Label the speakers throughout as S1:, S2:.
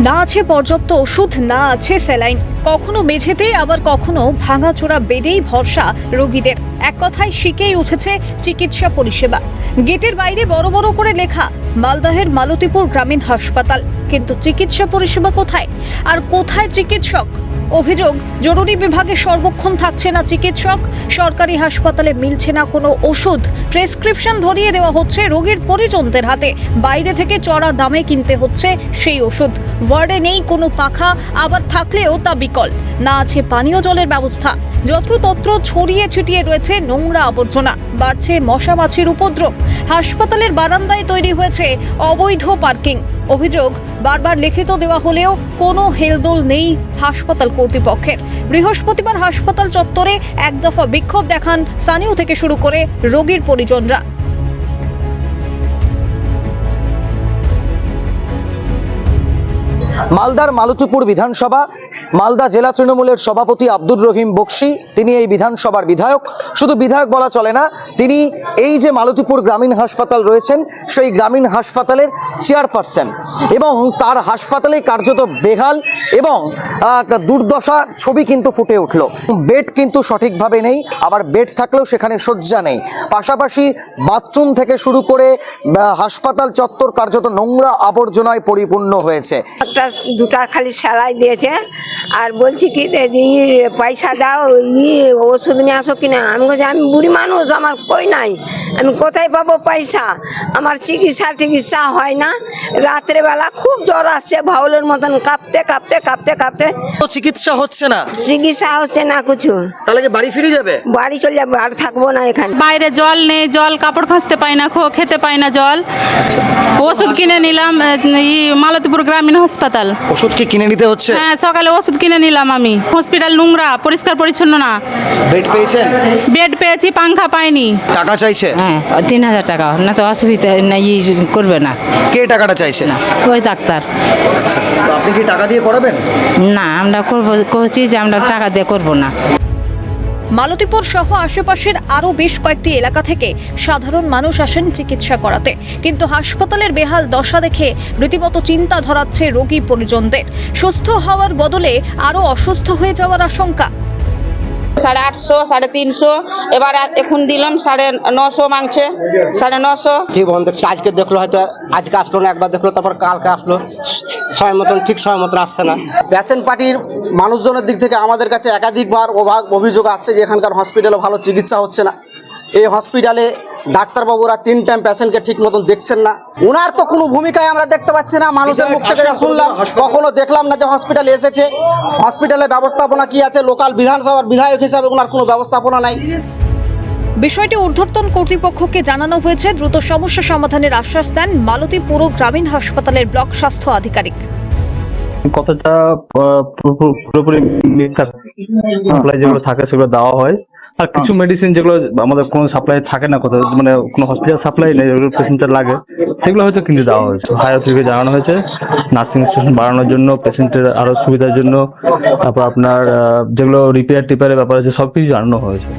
S1: না আছে পর্যাপ্ত ওষুধ, না আছে স্যালাইন, কখনো মেঝেতে আবার কখনো ভাঙাচোরা বেডেই ভরসা রোগীদের। এক কথায় শিখেই উঠেছে চিকিৎসা পরিষেবা। গেটের বাইরে বড় বড় করে লেখা মালদাহের মালতীপুর গ্রামীণ হাসপাতাল, কিন্তু চিকিৎসা পরিষেবা কোথায়? আর কোথায় চিকিৎসক? অভিযোগ, জরুরি বিভাগে সর্বক্ষণ থাকছে না চিকিৎসক, সরকারি হাসপাতালে মিলছে না কোনো ওষুধ, প্রেসক্রিপশন ধরিয়ে দেওয়া হচ্ছে রোগীর পরিজনদের হাতে, বাইরে থেকে চড়া দামে কিনতে হচ্ছে সেই ওষুধ, ওয়ার্ডে নেই কোনো পাখা, আবার থাকলেও তা বিকল, না আছে পানীয় জলের ব্যবস্থা, যত্রতত্র ছড়িয়ে ছিটিয়ে রয়েছে নোংরা আবর্জনা, বাড়ছে মশা মাছির উপদ্রব, হাসপাতালের বারান্দায় তৈরি হয়েছে অবৈধ পার্কিং। অভিযোগ, বারবার লিখিত দেওয়া হলেও কোনো হেলদোল নেই হাসপাতাল কর্তৃপক্ষের। বৃহস্পতিবার হাসপাতাল চত্বরে এক দফা বিক্ষোভ দেখান স্থানীয় থেকে শুরু করে রোগীর পরিজনরা।
S2: মালদার মালতীপুর বিধানসভা, মালদা জেলা তৃণমূলের সভাপতি আব্দুর রহিম বক্সি, তিনি এই বিধানসভার বিধায়ক। শুধু বিধায়ক বলা চলে না, তিনি এই যে মালতীপুর গ্রামীণ হাসপাতাল রয়েছেন সেই গ্রামীণ হাসপাতালের চেয়ারপারসন, এবং তার হাসপাতালে কার্যত বেহাল এবং দুর্দশা ছবি কিন্তু ফুটে উঠল। বেড কিন্তু সঠিকভাবে নেই, আবার বেড থাকলেও সেখানে শয্যা নেই, পাশাপাশি বাথরুম থেকে শুরু করে হাসপাতাল চত্বর কার্যত নোংরা আবর্জনায় পরিপূর্ণ হয়েছে।
S3: একটা দুটা খালি সেলাই দিয়েছে আর বলছি কি দিদি পয়সা দাও, ওষুধ নিয়ে আসো কিনা। আমি বলছি আমি বুড়ি মানুষ, আমার কই নাই, আমি কোথায় পাবো পয়সা, আমার চিকিৎসা হয় না। রাত্রে বেলা খুব জ্বর আসছে, ভাউলের মতন কাঁপতে কাঁপতে কাঁপতে কাঁপতে।
S2: চিকিৎসা হচ্ছে না,
S3: চিকিৎসা হচ্ছে না কিছু।
S2: তাহলে কি বাড়ি ফিরে যাবে?
S3: বাড়ি চলে যাবে, আর থাকবো না এখানে।
S4: বাইরে জল নেই, জল কাপড় খাঁচতে পাই না, খেতে পাই না জল। ওষুধ কিনে নিলাম মালতীপুর গ্রামীণ হাসপাতাল।
S2: ওষুধ কি কিনে নিতে হচ্ছে?
S4: হ্যাঁ, সকালে ওষুধ কিনে নিলাম আমি। হসপিটাল নোংরা, পরিষ্কার পরিচ্ছন্ন না।
S2: বেড পেয়েছেন?
S4: বেড পেয়েছি, পাংখা পাইনি।
S2: টাকা চাইছে?
S5: হ্যাঁ, 3000 টাকা, না তো অসুবিধা নাই, করবে না।
S2: কে টাকাটা চাইছে?
S5: না, ওই ডাক্তার।
S2: আচ্ছা, তো আপনি কি টাকা দিয়ে করাবেন?
S5: না, আমরা করছি যে আমরা টাকা দিয়ে করবো না।
S1: মালতীপুর সহ আশেপাশের আরও বেশ কয়েকটি এলাকা থেকে সাধারণ মানুষ আসেন চিকিৎসা করাতে, কিন্তু হাসপাতালের বেহাল দশা দেখে রীতিমতো চিন্তা ধরাচ্ছে রোগী পরিজনদের। সুস্থ হওয়ার বদলে আরও অসুস্থ হয়ে যাওয়ার আশঙ্কা।
S6: 850, 350, এবার এখন দিলাম 950 মাংছে, 950।
S7: ঠিক বন্ধ দেখছি, আজকে দেখলো হয়তো, আজকে আসলো না, একবার দেখলো তারপর কালকে আসলো, সময় মতন আসছে না। পেশেন্ট পার্টির মানুষজনের দিক থেকে আমাদের কাছে একাধিকবার অভিযোগ আসছে যে এখানকার হসপিটালে ভালো চিকিৎসা হচ্ছে না। এই হসপিটালে ডাক্তারবাবুরা 3 টাইম পেশেন্টকে ঠিক মতন দেখছেন না। ওনার তো কোনো ভূমিকায় আমরা দেখতে পাচ্ছি না। মানুষের মুখ থেকে শুনলাম, কখনো দেখলাম না যে হসপিটালে এসেছে। হসপিটালে ব্যবস্থাপনা কি আছে? লোকাল বিধানসভার বিধায়ক হিসাবে ওনার কোনো ব্যবস্থাপনা নাই।
S1: বিষয়টি ঊর্ধ্বতন কর্তৃপক্ষকে জানানো হয়েছে। দ্রুত সমস্যা সমাধানের আশ্বাস দেন মালতীপুর গ্রামীণ হাসপাতালের ব্লক স্বাস্থ্য আধিকারিক।
S8: কতটা পুরোপুরি সাপ্লাই যেগুলো থাকে সেগুলো দেওয়া হয়, আর কিছু মেডিসিন যেগুলো আমাদের কোনো সাপ্লাই থাকে না, কোথাও মানে কোনো হসপিটাল সাপ্লাই নেই, যেগুলো পেশেন্টের লাগে সেগুলো হয়তো কিনতে দেওয়া হয়েছে। হাই অথরিটিকে জানানো হয়েছে নার্সিং স্টেশন বাড়ানোর জন্য, পেশেন্টের আরও সুবিধার জন্য, তারপর আপনার যেগুলো রিপেয়ারের ব্যাপার আছে সব কিছু জানানো হয়েছে।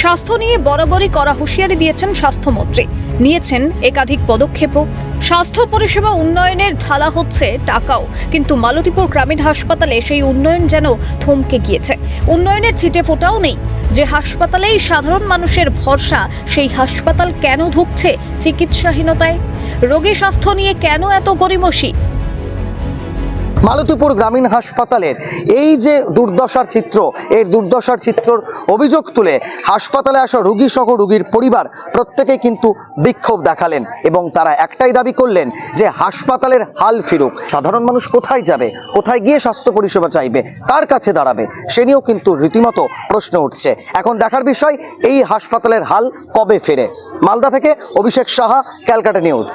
S1: স্বাস্থ্য নিয়ে বরাবরই করা হুঁশিয়ারি দিয়েছেন স্বাস্থ্যমন্ত্রী, নিয়েছেন একাধিক পদক্ষেপও। স্বাস্থ্য পরিষেবা উন্নয়নের ঢালা হচ্ছে টাকাও, কিন্তু মালতীপুর গ্রামীণ হাসপাতালে সেই উন্নয়ন যেন থমকে গিয়েছে। উন্নয়নের ছিটে ফোটাও নেই। যে হাসপাতালেই সাধারণ মানুষের ভরসা, সেই হাসপাতাল কেন ধুঁকছে চিকিৎসাহীনতায়? রোগী স্বাস্থ্য নিয়ে কেন এত গড়িমসি?
S2: মালতীপুর গ্রামীণ হাসপাতালের এই যে দুর্দশার চিত্র, এই দুর্দশার চিত্রর অভিযোগ তুলে হাসপাতালে আসা রোগী সহ রোগীর পরিবার প্রত্যেকেই কিন্তু বিক্ষোভ দেখালেন, এবং তারা একটাই দাবি করলেন যে হাসপাতালের হাল ফিরুক। সাধারণ মানুষ কোথায় যাবে, কোথায় গিয়ে স্বাস্থ্য পরিষেবা চাইবে, কার কাছে দাঁড়াবে, সে নিয়েও কিন্তু রীতিমতো প্রশ্ন উঠছে। এখন দেখার বিষয় এই হাসপাতালের হাল কবে ফেরে। মালদা থেকে অভিষেক সাহা, ক্যালকাটা নিউজ।